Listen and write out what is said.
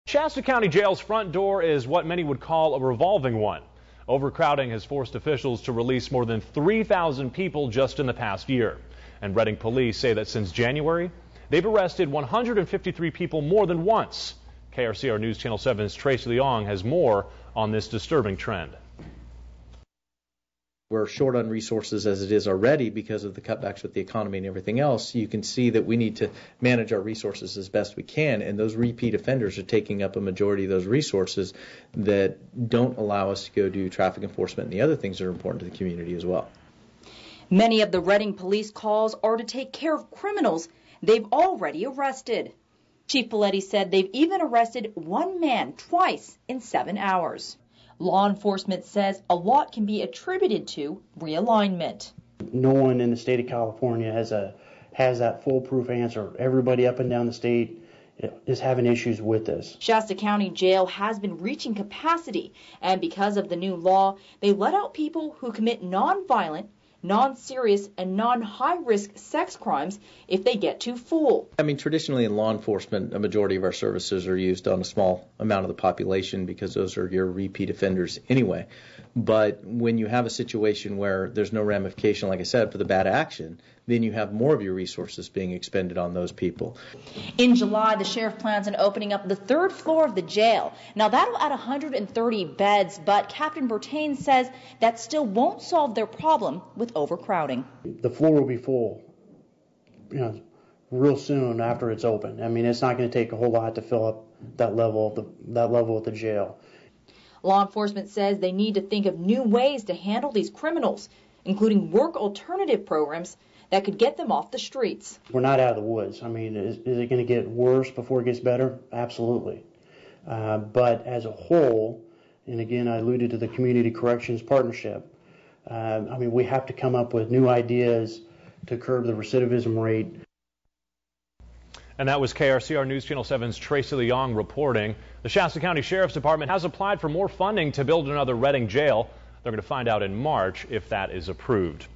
Shasta County Jail's front door is what many would call a revolving one. Overcrowding has forced officials to release more than 3,000 people just in the past year. And Reading police say that since January, they've arrested 153 people more than once. KRCR News Channel 7's Tracy Leong has more on this disturbing trend. We're short on resources as it is already because of the cutbacks with the economy and everything else. You can see that we need to manage our resources as best we can, and those repeat offenders are taking up a majority of those resources that don't allow us to go do traffic enforcement and the other things that are important to the community as well. Many of the Reading police calls are to take care of criminals they've already arrested. Chief PAOLETTI said they've even arrested one man twice in 7 hours. Law enforcement says a lot can be attributed to realignment. No one in the state of California has that foolproof answer. Everybody up and down the state is having issues with this. Shasta County Jail has been reaching capacity, and because of the new law, they let out people who commit non-violent, non-serious, and non-high-risk sex crimes if they get too full. I mean, traditionally in law enforcement, a majority of our services are used on a small amount of the population because those are your repeat offenders anyway. But when you have a situation where there's no ramification, like I said, for the bad action, then you have more of your resources being expended on those people. In July, the sheriff plans on opening up the 3rd floor of the jail. Now, that'll add 130 beds, but Captain BERTAIN says that still won't solve their problem with overcrowding. The floor will be full, real soon after it's open. I mean, it's not going to take a whole lot to fill up that level of the jail. Law enforcement says they need to think of new ways to handle these criminals, including work alternative programs that could get them off the streets. We're not out of the woods. I mean, is it going to get worse before it gets better? Absolutely. But as a whole, and again, I alluded to the Community Corrections Partnership, I mean, we have to come up with new ideas to curb the recidivism rate. And that was KRCR News Channel 7's Tracy Leong reporting. The Shasta County Sheriff's Department has applied for more funding to build another Reading jail. They're going to find out in March if that is approved.